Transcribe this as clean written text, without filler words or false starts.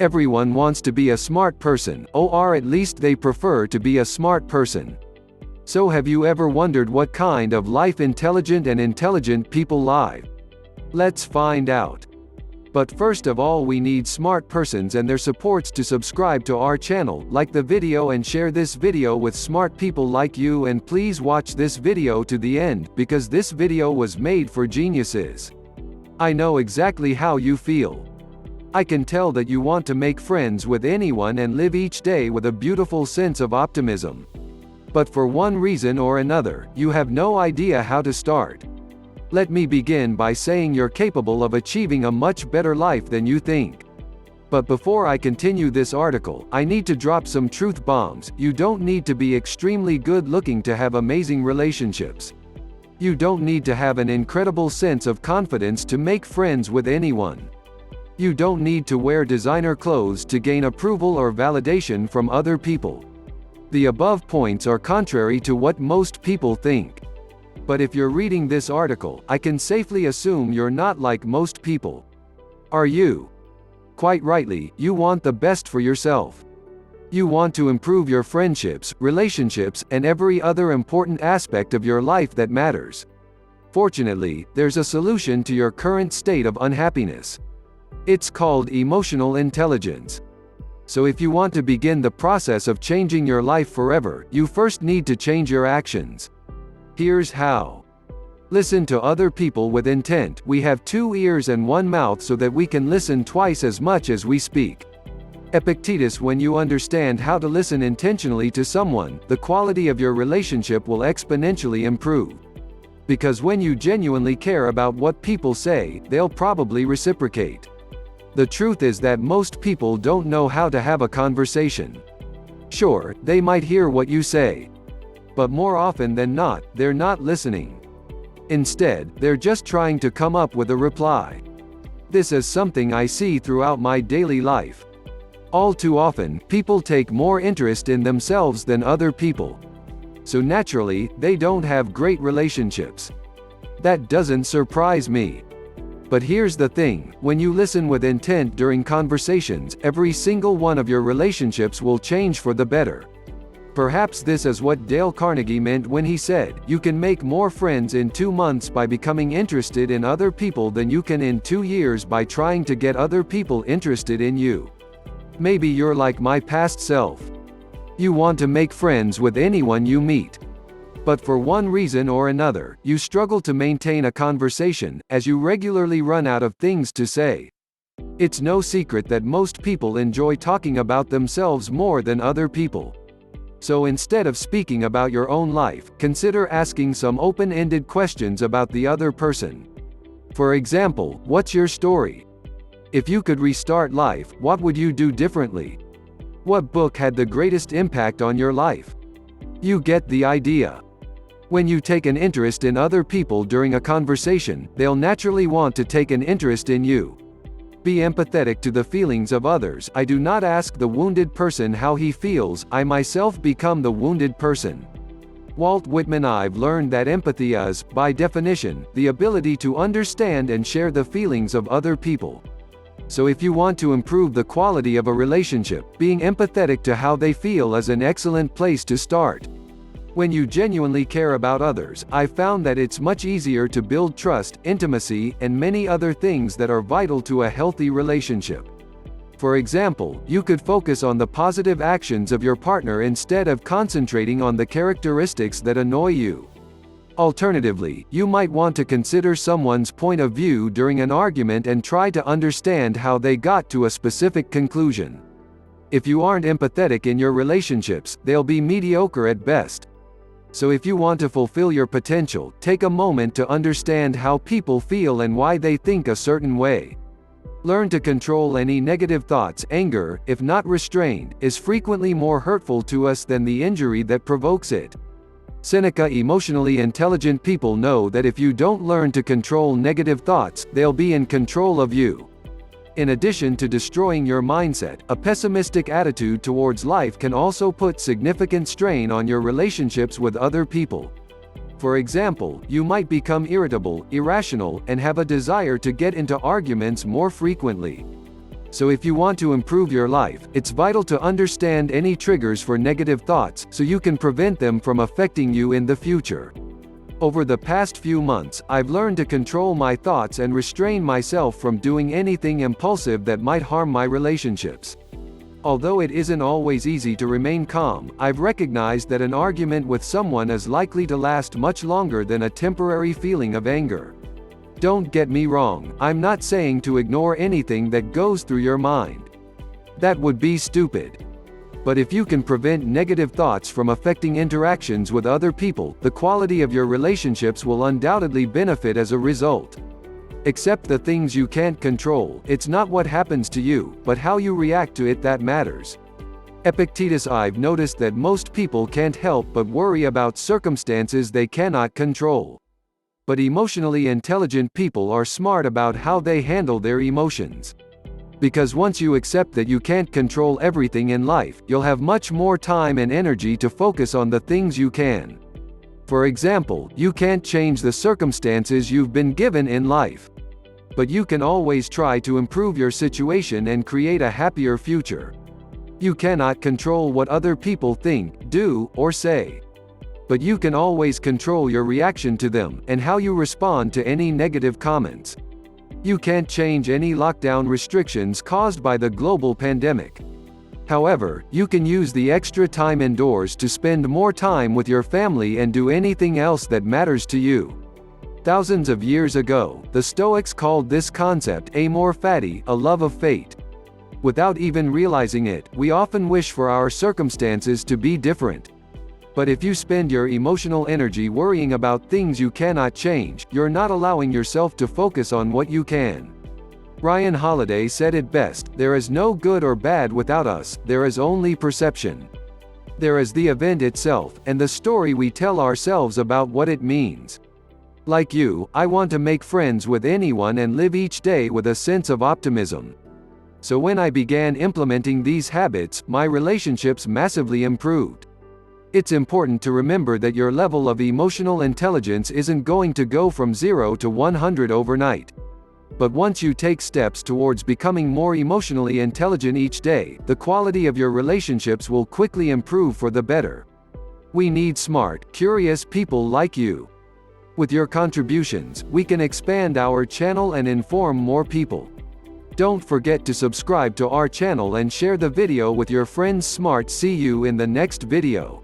Everyone wants to be a smart person, or at least they prefer to be a smart person. So have you ever wondered what kind of life intelligent people live? Let's find out. But first of all, we need smart persons and their supports to subscribe to our channel, like the video and share this video with smart people like you, and please watch this video to the end, because this video was made for geniuses. I know exactly how you feel. I can tell that you want to make friends with anyone and live each day with a beautiful sense of optimism. But for one reason or another, you have no idea how to start. Let me begin by saying you're capable of achieving a much better life than you think. But before I continue this article, I need to drop some truth bombs. You don't need to be extremely good looking to have amazing relationships. You don't need to have an incredible sense of confidence to make friends with anyone. You don't need to wear designer clothes to gain approval or validation from other people. The above points are contrary to what most people think. But if you're reading this article, I can safely assume you're not like most people. Are you? Quite rightly, you want the best for yourself. You want to improve your friendships, relationships, and every other important aspect of your life that matters. Fortunately, there's a solution to your current state of unhappiness. It's called emotional intelligence. So if you want to begin the process of changing your life forever, you first need to change your actions. Here's how. Listen to other people with intent. We have 2 ears and 1 mouth so that we can listen twice as much as we speak. Epictetus: when you understand how to listen intentionally to someone, the quality of your relationship will exponentially improve. Because when you genuinely care about what people say, they'll probably reciprocate. The truth is that most people don't know how to have a conversation. Sure, they might hear what you say. But more often than not, they're not listening. Instead, they're just trying to come up with a reply. This is something I see throughout my daily life. All too often, people take more interest in themselves than other people. So naturally, they don't have great relationships. That doesn't surprise me. But here's the thing, when you listen with intent during conversations, every single one of your relationships will change for the better. Perhaps this is what Dale Carnegie meant when he said, "You can make more friends in 2 months by becoming interested in other people than you can in 2 years by trying to get other people interested in you." Maybe you're like my past self. You want to make friends with anyone you meet. But for one reason or another, you struggle to maintain a conversation, as you regularly run out of things to say. It's no secret that most people enjoy talking about themselves more than other people. So instead of speaking about your own life, consider asking some open-ended questions about the other person. For example, what's your story? If you could restart life, what would you do differently? What book had the greatest impact on your life? You get the idea. When you take an interest in other people during a conversation, they'll naturally want to take an interest in you. Be empathetic to the feelings of others. I do not ask the wounded person how he feels, I myself become the wounded person. Walt Whitman: I've learned that empathy is, by definition, the ability to understand and share the feelings of other people. So if you want to improve the quality of a relationship, being empathetic to how they feel is an excellent place to start. When you genuinely care about others, I've found that it's much easier to build trust, intimacy, and many other things that are vital to a healthy relationship. For example, you could focus on the positive actions of your partner instead of concentrating on the characteristics that annoy you. Alternatively, you might want to consider someone's point of view during an argument and try to understand how they got to a specific conclusion. If you aren't empathetic in your relationships, they'll be mediocre at best. So if you want to fulfill your potential, take a moment to understand how people feel and why they think a certain way. Learn to control any negative thoughts. Anger, if not restrained, is frequently more hurtful to us than the injury that provokes it. Seneca: emotionally intelligent people know that if you don't learn to control negative thoughts, they'll be in control of you. In addition to destroying your mindset, a pessimistic attitude towards life can also put significant strain on your relationships with other people. For example, you might become irritable, irrational, and have a desire to get into arguments more frequently. So if you want to improve your life, it's vital to understand any triggers for negative thoughts, so you can prevent them from affecting you in the future. Over the past few months, I've learned to control my thoughts and restrain myself from doing anything impulsive that might harm my relationships. Although it isn't always easy to remain calm, I've recognized that an argument with someone is likely to last much longer than a temporary feeling of anger. Don't get me wrong, I'm not saying to ignore anything that goes through your mind. That would be stupid. But if you can prevent negative thoughts from affecting interactions with other people, the quality of your relationships will undoubtedly benefit as a result. Accept the things you can't control. It's not what happens to you, but how you react to it that matters. Epictetus. I've noticed that most people can't help but worry about circumstances they cannot control. But emotionally intelligent people are smart about how they handle their emotions. Because once you accept that you can't control everything in life, you'll have much more time and energy to focus on the things you can. For example, you can't change the circumstances you've been given in life. But you can always try to improve your situation and create a happier future. You cannot control what other people think, do, or say. But you can always control your reaction to them, and how you respond to any negative comments. You can't change any lockdown restrictions caused by the global pandemic. However, you can use the extra time indoors to spend more time with your family and do anything else that matters to you. Thousands of years ago, the Stoics called this concept amor fati, a love of fate. Without even realizing it, we often wish for our circumstances to be different. But if you spend your emotional energy worrying about things you cannot change, you're not allowing yourself to focus on what you can. Ryan Holiday said it best, "There is no good or bad without us, there is only perception." There is the event itself, and the story we tell ourselves about what it means. Like you, I want to make friends with anyone and live each day with a sense of optimism. So when I began implementing these habits, my relationships massively improved. It's important to remember that your level of emotional intelligence isn't going to go from 0 to 100 overnight. But once you take steps towards becoming more emotionally intelligent each day, the quality of your relationships will quickly improve for the better. We need smart, curious people like you. With your contributions, we can expand our channel and inform more people. Don't forget to subscribe to our channel and share the video with your friends. See you in the next video.